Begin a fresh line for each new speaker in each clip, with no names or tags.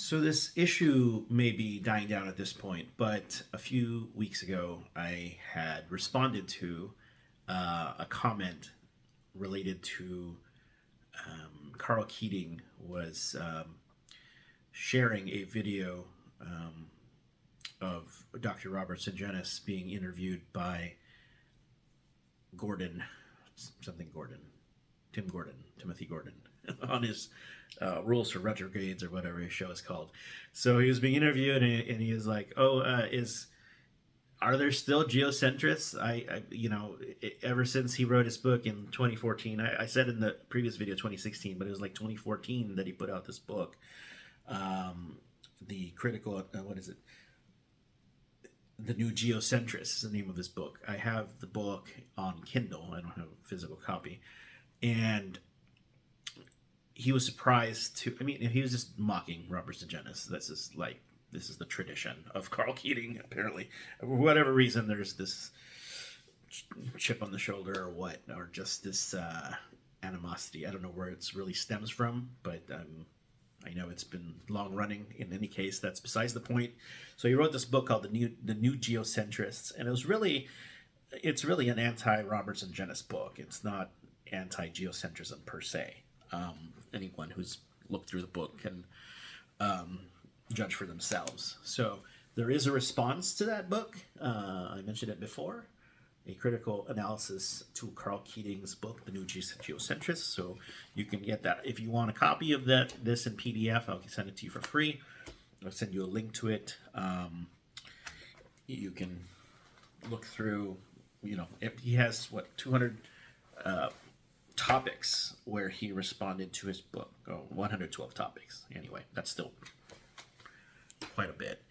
So this issue may be dying down at this point, but a few weeks ago I had responded to a comment related to Carl Keating was sharing a video of Dr. Robert Sungenis being interviewed by Gordon, something Gordon, Timothy Gordon, on his Rules for Retrogrades or whatever his show is called. So he was being interviewed, and he was like, "Oh, are there still geocentrists?" Ever since he wrote his book in 2014, I said in the previous video 2016, but it was like 2014 that he put out this book. The critical, what is it? The New Geocentrist is the name of his book. I have the book on Kindle. I don't have a physical copy. And he was surprised to, I mean, he was just mocking Robert Sungenis. This is the tradition of Carl Keating, apparently. For whatever reason, there's this chip on the shoulder or what, or just this animosity. I don't know where it really stems from, but I know it's been long running. In any case, that's besides the point. So he wrote this book called the New Geocentrists, and it's really an anti-Robert Sungenis book. It's not anti-geocentrism per se. Anyone who's looked through the book can judge for themselves. So there is a response to that book. I mentioned it before. A critical analysis to Carl Keating's book, The New Geocentrists. So you can get that. If you want a copy of this in PDF, I'll send it to you for free. I'll send you a link to it. You can look through, he has, 200 topics where he responded to his book. 112 topics. Anyway, that's still quite a bit.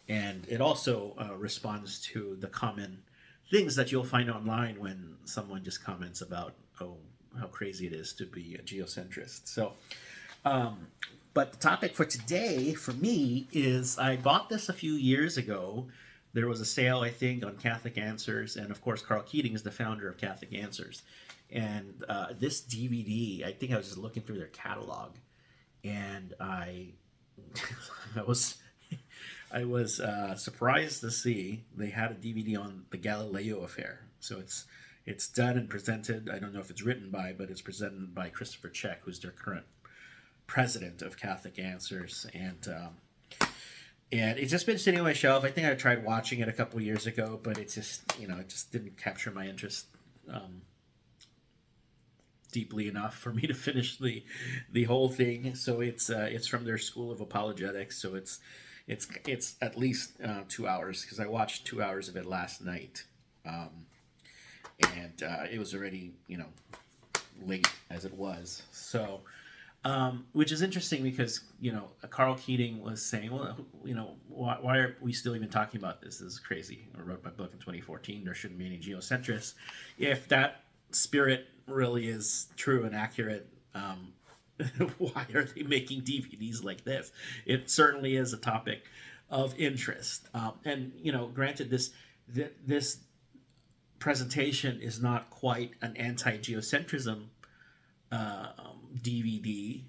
And it also responds to the common things that you'll find online when someone just comments about, how crazy it is to be a geocentrist. So, but the topic for today, for me, is I bought this a few years ago. There was a sale, I think, on Catholic Answers, and of course, Carl Keating is the founder of Catholic Answers. And this DVD, I think I was just looking through their catalog, and I was surprised to see they had a DVD on the Galileo affair. So it's done and presented. I don't know if it's written by, but it's presented by Christopher Check, who's their current president of Catholic Answers, and it's just been sitting on my shelf. I think I tried watching it a couple years ago, but it just didn't capture my interest deeply enough for me to finish the whole thing. So it's from their School of Apologetics. So it's at least 2 hours, because I watched 2 hours of it last night, and it was already late as it was. So, which is interesting because Carl Keating was saying, well, why are we still even talking about this? This is crazy. I wrote my book in 2014. There shouldn't be any geocentrists. If that spirit really is true and accurate, why are they making DVDs like this? It certainly is a topic of interest. And granted, this presentation is not quite an anti-geocentrism DVD,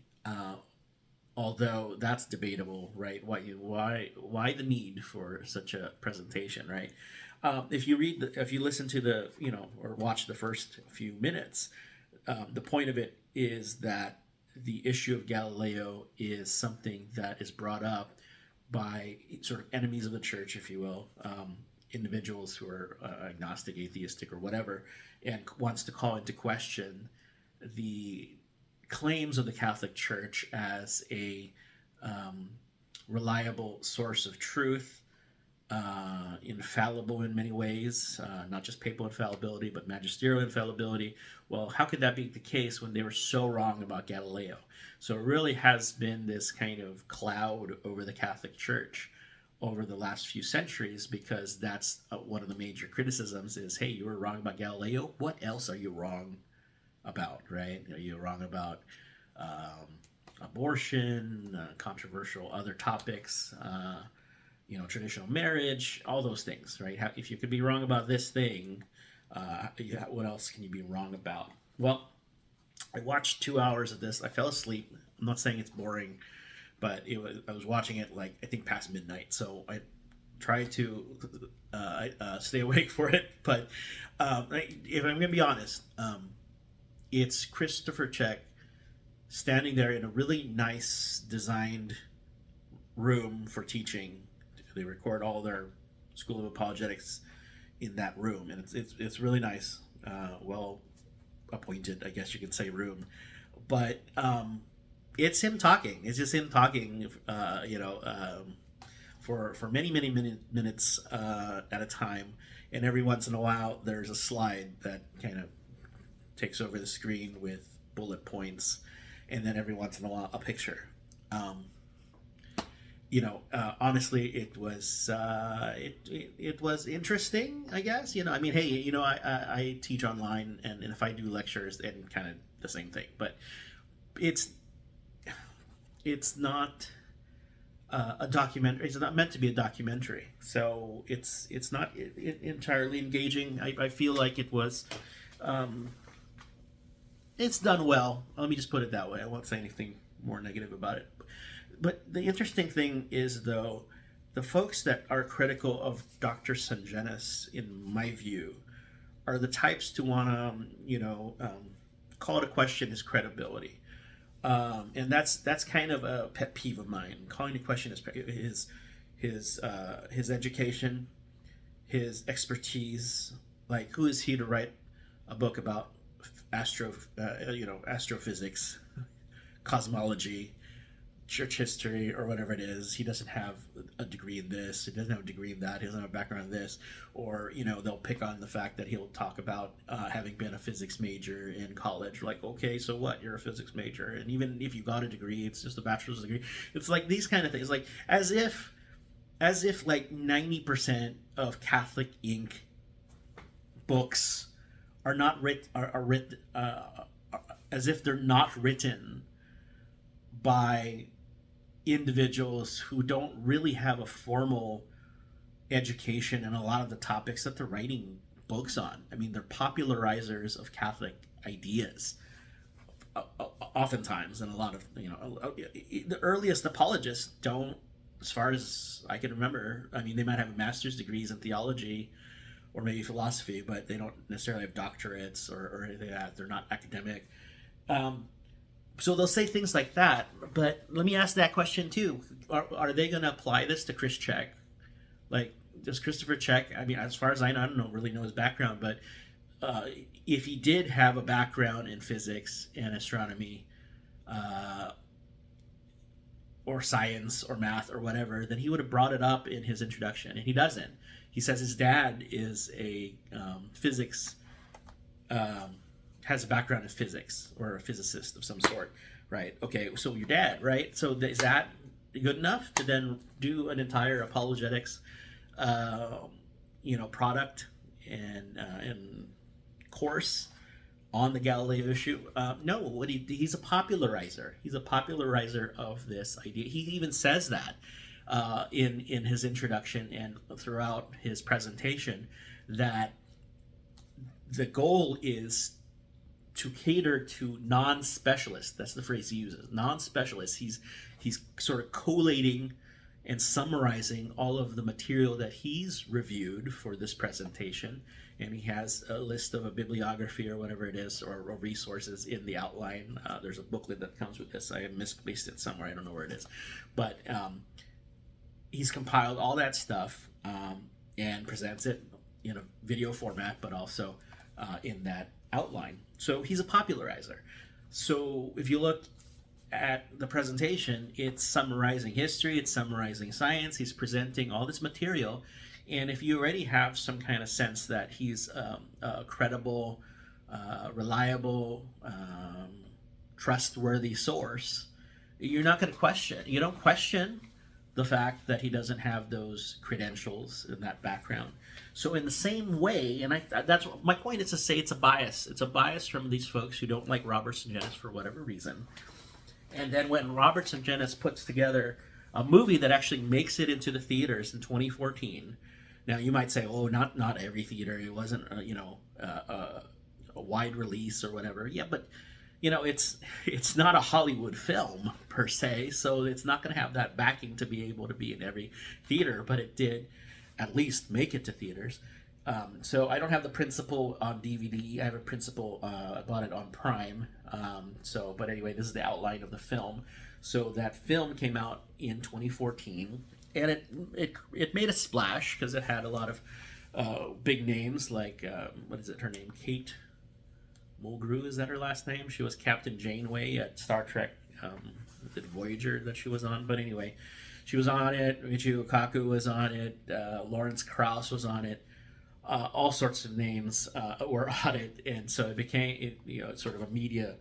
although that's debatable, right? Why the need for such a presentation, right? If you listen to or watch the first few minutes, the point of it is that the issue of Galileo is something that is brought up by sort of enemies of the church, if you will, individuals who are agnostic, atheistic, or whatever, and wants to call into question the claims of the Catholic Church as a reliable source of truth, infallible in many ways, not just papal infallibility, but magisterial infallibility. Well, how could that be the case when they were so wrong about Galileo? So it really has been this kind of cloud over the Catholic Church over the last few centuries, because that's one of the major criticisms is, hey, you were wrong about Galileo. What else are you wrong about, right? Are you wrong about abortion, controversial other topics, traditional marriage, all those things, right? If you could be wrong about this thing, what else can you be wrong about? Well, I watched 2 hours of this. I fell asleep. I'm not saying it's boring, but I was watching it like I think past midnight, so I try to stay awake for it. But if I'm gonna be honest, it's Christopher Check standing there in a really nice designed room for teaching. They record all their School of Apologetics in that room, and it's really nice, well appointed, I guess you could say, room. But it's him talking. It's just him talking, for many minutes at a time, and every once in a while there's a slide that kind of takes over the screen with bullet points, and then every once in a while a picture. Honestly, it was it was interesting, I guess. I mean, hey, I teach online, and if I do lectures, and kind of the same thing, but it's not a documentary. It's not meant to be a documentary, so it's not entirely engaging. I feel like it was. It's done well. Let me just put it that way. I won't say anything more negative about it. But the interesting thing is, though, the folks that are critical of Dr. Sungenis, in my view, are the types to want to, call it a question his credibility. And that's kind of a pet peeve of mine. Calling into question his education, his expertise. Like, who is he to write a book about astrophysics, cosmology, church history, or whatever it is? He doesn't have a degree in this. He doesn't have a degree in that. He doesn't have a background in this. Or, they'll pick on the fact that he'll talk about having been a physics major in college. Like, okay, so what? You're a physics major. And even if you got a degree, it's just a bachelor's degree. It's like these kind of things. Like, as if like 90% of Catholic Inc. books are not written as if they're not written by individuals who don't really have a formal education in a lot of the topics that they're writing books on. I mean, they're popularizers of Catholic ideas, oftentimes, and a lot of the earliest apologists don't, as far as I can remember. I mean, they might have master's degrees in theology or maybe philosophy, but they don't necessarily have doctorates or anything like that. They're not academic. So they'll say things like that. But let me ask that question too. Are they going to apply this to Chris Check? Like, does Christopher Check, I mean, as far as I know, I don't really know his background, but if he did have a background in physics and astronomy, or science or math or whatever, then he would have brought it up in his introduction, and he doesn't. He says his dad is a physics, has a background in physics, or a physicist of some sort, right? Okay, so your dad, right? So is that good enough to then do an entire apologetics, product and course on the Galileo issue? No, he's a popularizer. He's a popularizer of this idea. He even says that in his introduction and throughout his presentation, that the goal is to cater to non-specialists. That's the phrase he uses, non-specialists. He's sort of collating and summarizing all of the material that he's reviewed for this presentation, and he has a list of a bibliography or whatever it is, or resources in the outline. There's a booklet that comes with this. I have misplaced it somewhere. I don't know where it is, but he's compiled all that stuff and presents it in a video format, but also in that outline. So he's a popularizer. So if you look at the presentation, it's summarizing history, it's summarizing science, he's presenting all this material, and if you already have some kind of sense that he's a credible, reliable, trustworthy source, you're not going to question. You don't question the fact that he doesn't have those credentials and that background. So in the same way, and that's my point, is to say it's a bias. It's a bias from these folks who don't like Robert Sungenis for whatever reason. And then when Robert Sungenis puts together a movie that actually makes it into the theaters in 2014, now you might say, oh, not every theater. It wasn't, a wide release or whatever. Yeah, but it's not a Hollywood film per se, so it's not going to have that backing to be able to be in every theater, but it did at least make it to theaters. So I don't have the principal on DVD. I have a principal. I bought it on Prime. But anyway, this is the outline of the film. So that film came out in 2014, and it made a splash because it had a lot of big names like what is it? Her name, Kate Mulgrew, is that her last name? She was Captain Janeway at Star Trek, the Voyager that she was on. But anyway, she was on it. Michio Kaku was on it. Lawrence Krauss was on it. All sorts of names were on it, and so it became sort of a media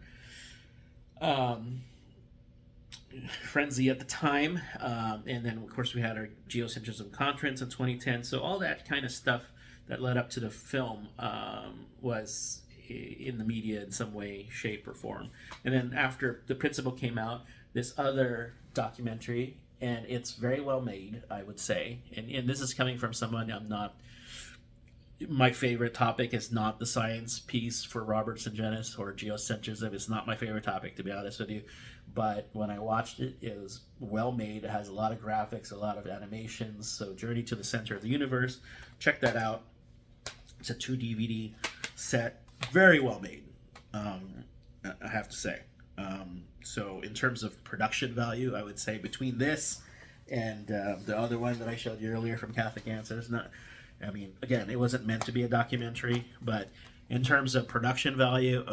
frenzy at the time. And then of course we had our geocentrism conference in 2010. So all that kind of stuff that led up to the film was in the media in some way, shape, or form. And then after the principal came out, this other documentary, and it's very well made, I would say. And this is coming from someone I'm not. My favorite topic is not the science piece for Robert Sungenis or geocentrism. It's not my favorite topic, to be honest with you. But when I watched it, it was well made. It has a lot of graphics, a lot of animations. So Journey to the Center of the Universe, check that out. It's a 2 DVD set. Very well made, I have to say. So in terms of production value, I would say between this and the other one that I showed you earlier from Catholic Answers, again, it wasn't meant to be a documentary, but in terms of production value,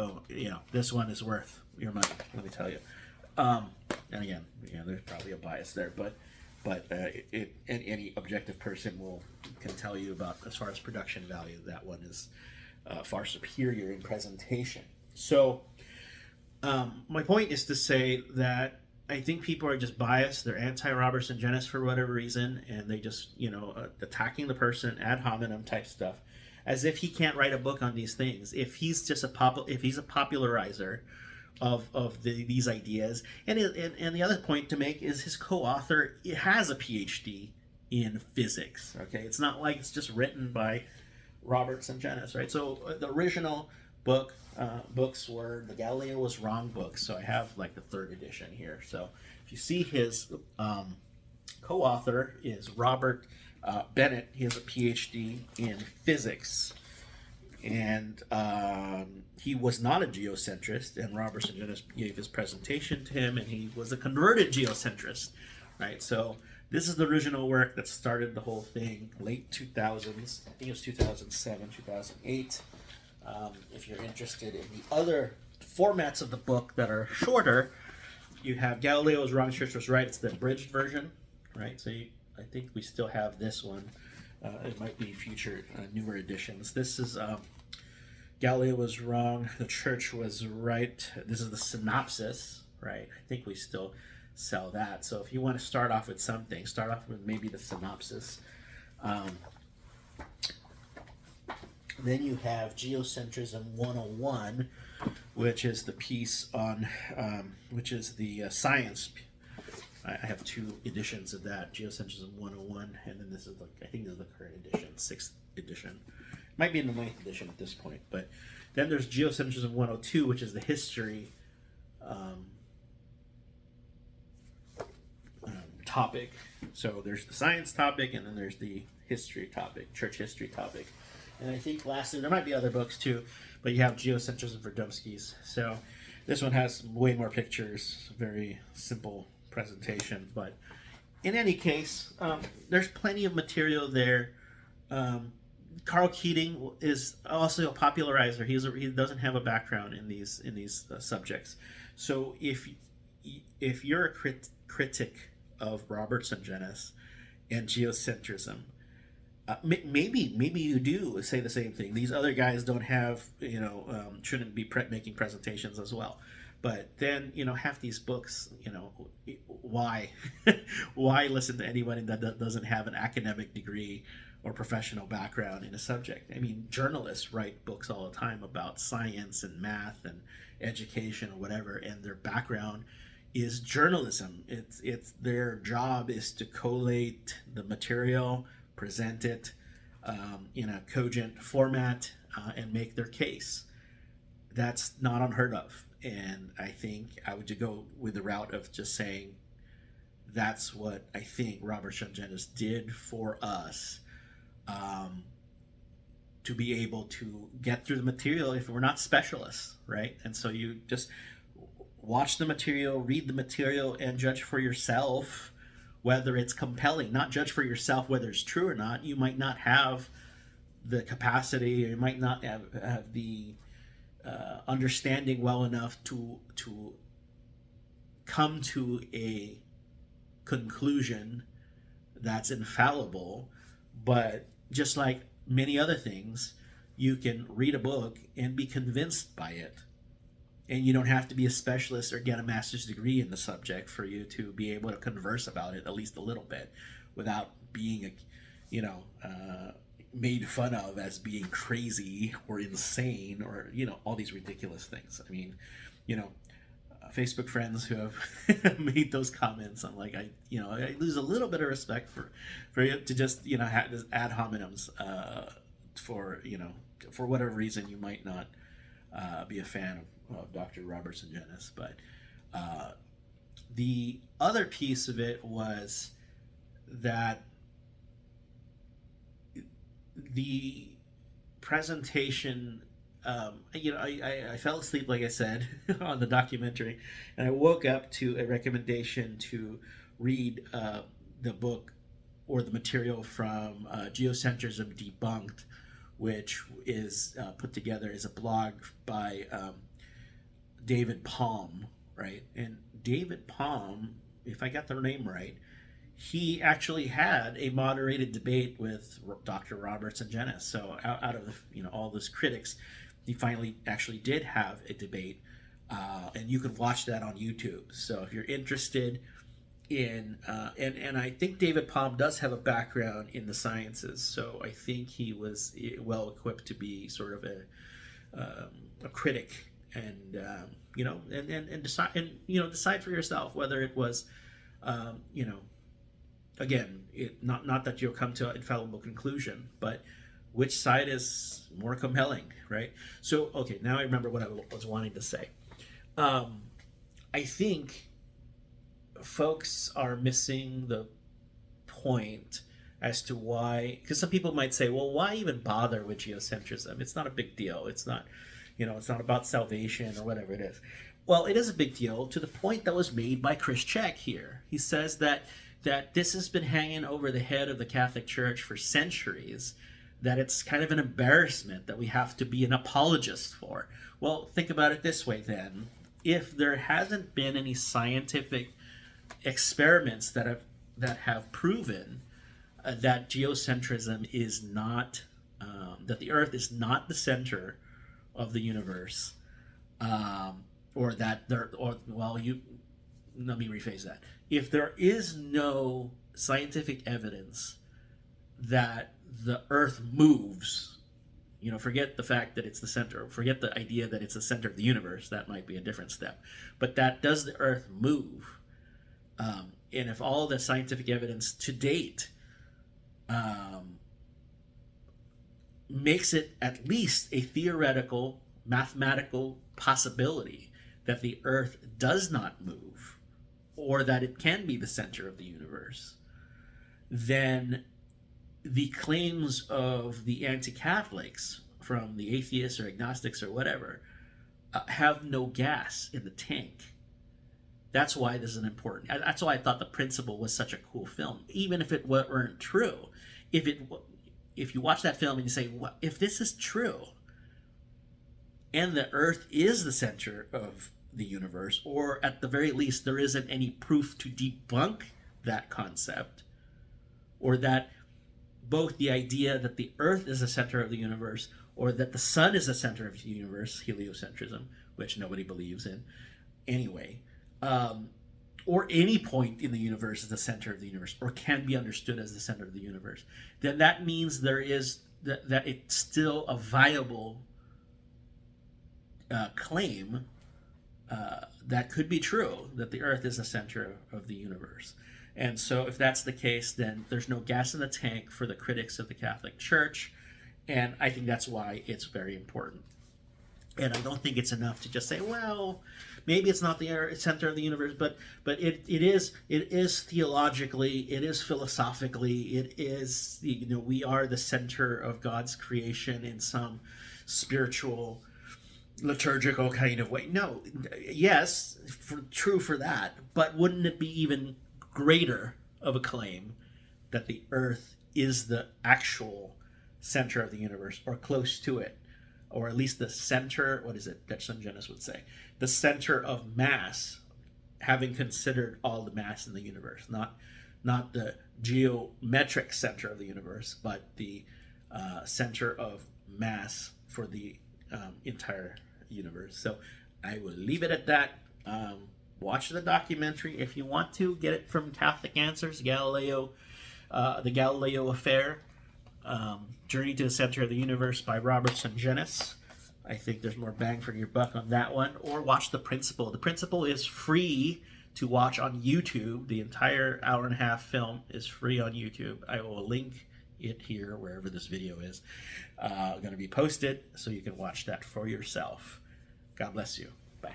this one is worth your money, let me tell you. And again, there's probably a bias there, but any objective person can tell you about, as far as production value, that one is far superior in presentation. So my point is to say that I think people are just biased. They're anti-Robert Sungenis for whatever reason, and they just, attacking the person, ad hominem type stuff, as if he can't write a book on these things. If he's just if he's a popularizer of these ideas, and the other point to make is his co-author has a PhD in physics. Okay, it's not like it's just written by Robert Sungenis, right? So the original books were the Galileo was wrong books. So I have like the 3rd edition here. So if you see his co-author is Robert Bennett. He has a PhD in physics, and he was not a geocentrist. And Robert Sungenis gave his presentation to him, and he was a converted geocentrist, right? So this is the original work that started the whole thing, late 2000s. I think it was 2007, 2008. If you're interested in the other formats of the book that are shorter, you have Galileo was wrong, Church was right. It's the abridged version, right? So I think we still have this one. It might be future newer editions. This is Galileo was wrong, the Church was right. This is the synopsis, right? I think we still sell that. So if you want to start off with something, start off with maybe the synopsis. Then you have Geocentrism 101, which is the piece on, which is the science. I have 2 editions of that, Geocentrism 101, and then this is I think this is the current edition, 6th edition. Might be in the 9th edition at this point, but then there's Geocentrism 102, which is the history topic. So there's the science topic, and then there's the history topic, church history topic. And I think lastly, there might be other books too, but you have Geocentrism for Dumskies. So this one has way more pictures, very simple presentation. But in any case, there's plenty of material there. Carl Keating is also a popularizer. He doesn't have a background in these subjects. So if you're a critic of Robert Sungenis and geocentrism, maybe you do say the same thing. These other guys don't have, shouldn't be making presentations as well. But then, half these books, why? Why listen to anybody that doesn't have an academic degree or professional background in a subject? I mean, journalists write books all the time about science and math and education or whatever, and their background is journalism. It's their job is to collate the material, present it in a cogent format, and make their case. That's not unheard of. And I think I would just go with the route of just saying that's what I think Robert Sungenis did for us, um, to be able to get through the material if we're not specialists, right? And so you just watch the material, read the material, and judge for yourself whether it's compelling. Not judge for yourself whether it's true or not. You might not have the capacity, or you might not have the understanding well enough to come to a conclusion that's infallible. But just like many other things, you can read a book and be convinced by it, and you don't have to be a specialist or get a master's degree in the subject for you to be able to converse about it at least a little bit without being made fun of as being crazy or insane, or all these ridiculous things. I mean, Facebook friends who have made those comments, I'm like, I lose a little bit of respect for you to just have this ad hominems, for whatever reason you might not be a fan of Dr. Robert Sungenis. But the other piece of it was that the presentation, I fell asleep, like I said, on the documentary, and I woke up to a recommendation to read the book or the material from Geocentrism Debunked, which is put together as a blog by David Palm, right? And David Palm, if I got the name right, he actually had a moderated debate with Dr. Robert Sungenis. So out of all those critics, he finally actually did have a debate, and you can watch that on YouTube. So if you're interested in, and I think David Palm does have a background in the sciences, so I think he was well equipped to be sort of a critic, and decide for yourself whether it was, again, not that you'll come to an infallible conclusion, but which side is more compelling, right? So, okay, now I remember what I was wanting to say. I think folks are missing the point as to why, because some people might say, well, why even bother with geocentrism? It's not a big deal. It's not, it's not about salvation or whatever it is. Well, it is a big deal to the point that was made by Chris Check here. He says that this has been hanging over the head of the Catholic Church for centuries, that it's kind of an embarrassment that we have to be an apologist for. Well, think about it this way then. If there hasn't been any scientific experiments that have proven that geocentrism is not, that the Earth is not the center of the universe, or that let me rephrase that. If there is no scientific evidence that the Earth moves, forget the fact that it's the center, forget the idea that it's the center of the universe, that might be a different step, but that does the Earth move? And if all the scientific evidence to date makes it at least a theoretical, mathematical possibility that the Earth does not move, or that it can be the center of the universe, then the claims of the anti-Catholics, from the atheists or agnostics or whatever, have no gas in the tank. That's why this is an important. That's why I thought The Principle was such a cool film, even if it weren't true. If you watch that film and you say, "What if this is true, and the Earth is the center of the universe, or at the very least there isn't any proof to debunk that concept, or that both the idea that the Earth is the center of the universe, or that the sun is the center of the universe," heliocentrism, which nobody believes in anyway, or any point in the universe is the center of the universe, or can be understood as the center of the universe, then that means there is that it's still a viable claim that could be true, that the Earth is the center of the universe. And so if that's the case, then there's no gas in the tank for the critics of the Catholic Church, and I think that's why it's very important. And I don't think it's enough to just say, well, maybe it's not the center of the universe, but it is theologically, it is philosophically, it is, we are the center of God's creation in some spiritual, liturgical kind of way. No, yes, true for that, but wouldn't it be even greater of a claim that the Earth is the actual center of the universe, or close to it, or at least the center, what is it that Sungenis would say, the center of mass, having considered all the mass in the universe, not the geometric center of the universe, but the center of mass for the entire universe. So I will leave it at that. Watch the documentary if you want to. Get it from Catholic Answers, Galileo, the Galileo Affair. Journey to the Center of the Universe by Robert Sungenis. I think there's more bang for your buck on that one. Or watch The Principle. The Principle is free to watch on YouTube. The entire hour-and-a-half film is free on YouTube. I will link it here, wherever this video is going to be posted, so you can watch that for yourself. God bless you. Bye.